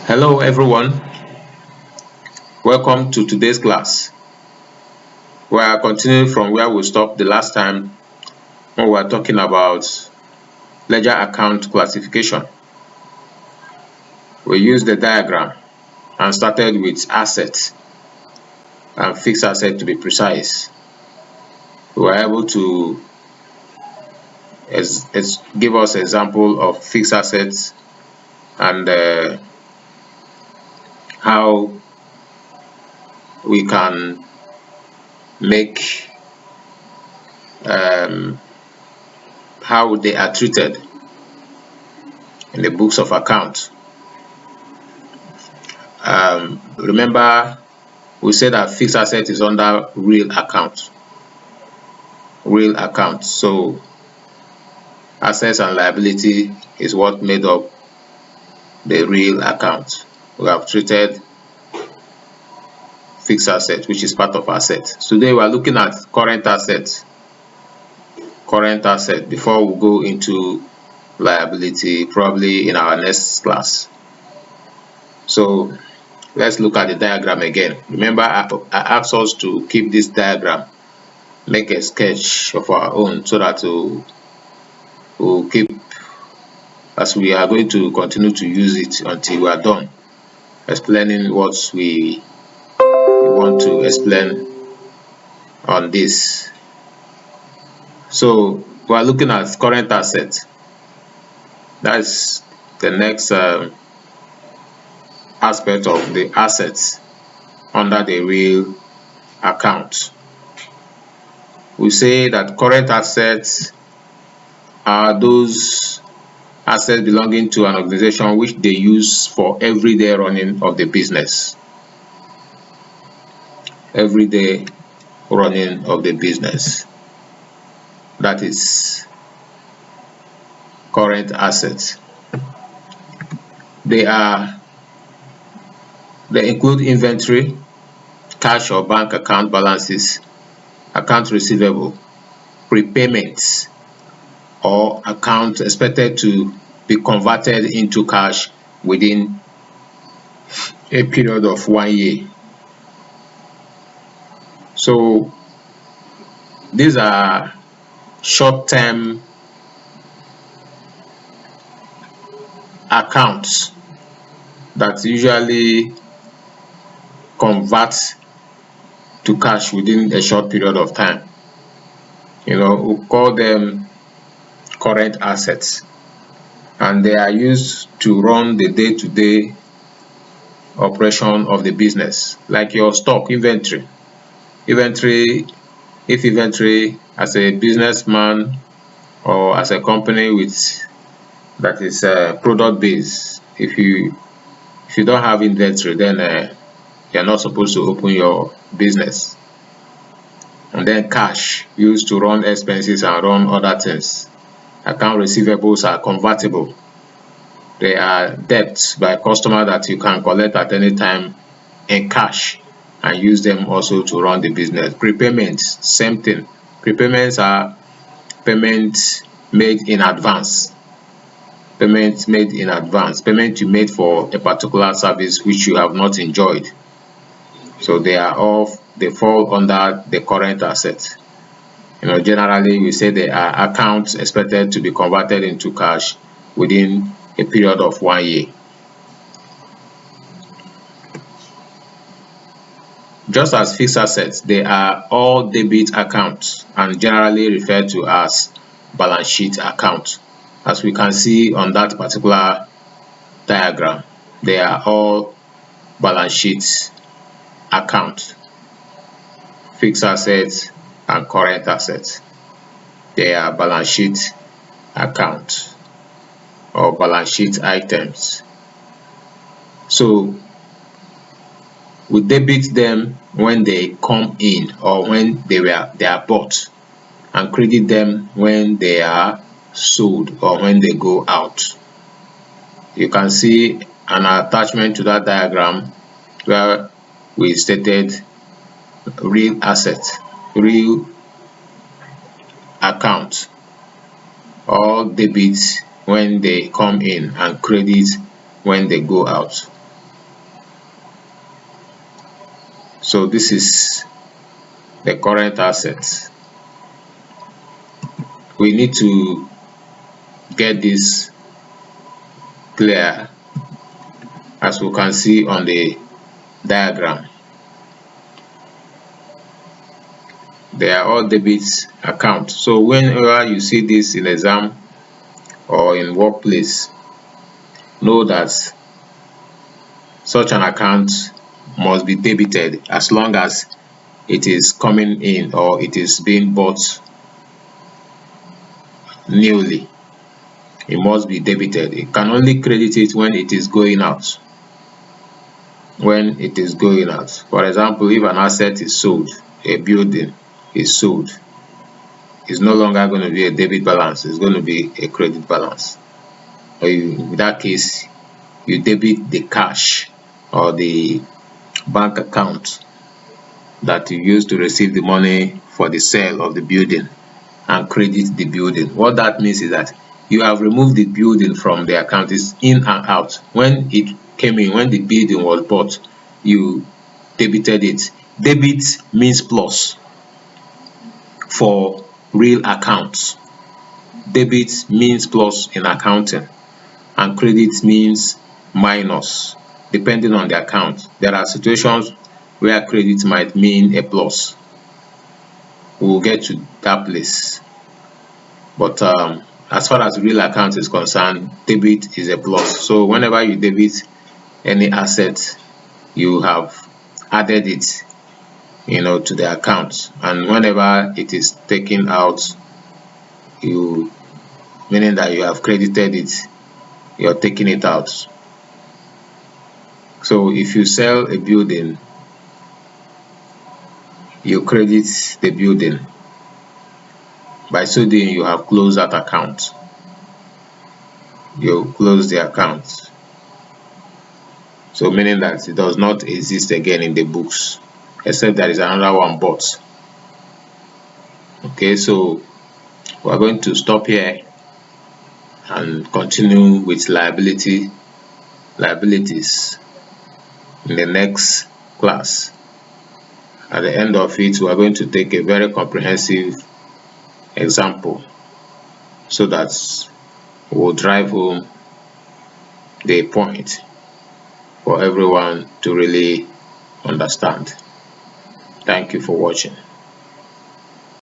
Hello everyone, welcome to today's class. We are continuing from where we stopped the last time when we were talking about ledger account classification. We used the diagram and started with assets and fixed asset to be precise. We were able to give us example of fixed assets and how we can make how they are treated in the books of account. Remember, we said that fixed asset is under real account. So assets and liability is what made up the real account. We have treated fixed asset, which is part of asset. Today we are looking at current asset. Before we go into liability, probably in our next class. So let's look at the diagram again. Remember, I asked us to keep this diagram, make a sketch of our own, so that we'll keep, as we are going to continue to use it until we are done explaining what we want to explain on this. So we are looking at current asset. That's the next aspect of the assets under the real account. We say that current assets are those assets belonging to an organization which they use for everyday running of the business. Everyday running of the business. That is current assets. They include inventory, cash or bank account balances, account receivable, prepayments, or account expected to be converted into cash within a period of 1 year. So these are short-term accounts that usually convert to cash within a short period of time. We call them current assets, and they are used to run the day-to-day operation of the business, like your stock inventory. If inventory as a businessman or as a company that is product based, if you don't have inventory, then you're not supposed to open your business. And then cash used to run expenses and run other things. Account receivables are convertible. They are debts by customer that you can collect at any time in cash and use them also to run the business. Prepayments, same thing. Prepayments are payments made in advance. Payment you made for a particular service which you have not enjoyed. So they fall under the current asset. Generally we say they are accounts expected to be converted into cash within a period of 1 year. Just as fixed assets, they are all debit accounts and generally referred to as balance sheet account. As we can see on that particular diagram, they are all balance sheet account. Fixed assets and current assets, they are balance sheet account or balance sheet items. So we debit them when they come in or when they are bought, and credit them when they are sold or when they go out. You can see an attachment to that diagram where we stated real asset, real account, all debit when they come in and credit when they go out. So this is the current asset. We need to get this clear, as we can see on the diagram. They are all debit accounts. So whenever you see this in exam or in workplace, know that such an account must be debited as long as it is coming in or it is being bought newly. It must be debited. It can only credit it when it is going out. When it is going out. For example, if an asset is sold, a building is sold, it's no longer going to be a debit balance, it's going to be a credit balance. In that case, you debit the cash or the bank account that you use to receive the money for the sale of the building and credit the building. What that means is that you have removed the building from the account. It's in and out. When it came in, when the building was bought, you debited it. Debit means plus for real accounts. Debit means plus in accounting, and credit means minus depending on the account. There are situations where credit might mean a plus. We will get to that place. But as far as real account is concerned, debit is a plus. So whenever you debit any asset, you have added it, to the account, and whenever it is taken out, meaning that you have credited it, you're taking it out. So if you sell a building, you credit the building. By so doing, you have closed that account. You close the account. So meaning that it does not exist again in the books, except there is another one bought. Okay, so we're going to stop here and continue with liabilities in the next class. At the end of it, we are going to take a very comprehensive example so that we'll drive home the point for everyone to really understand. Thank you for watching.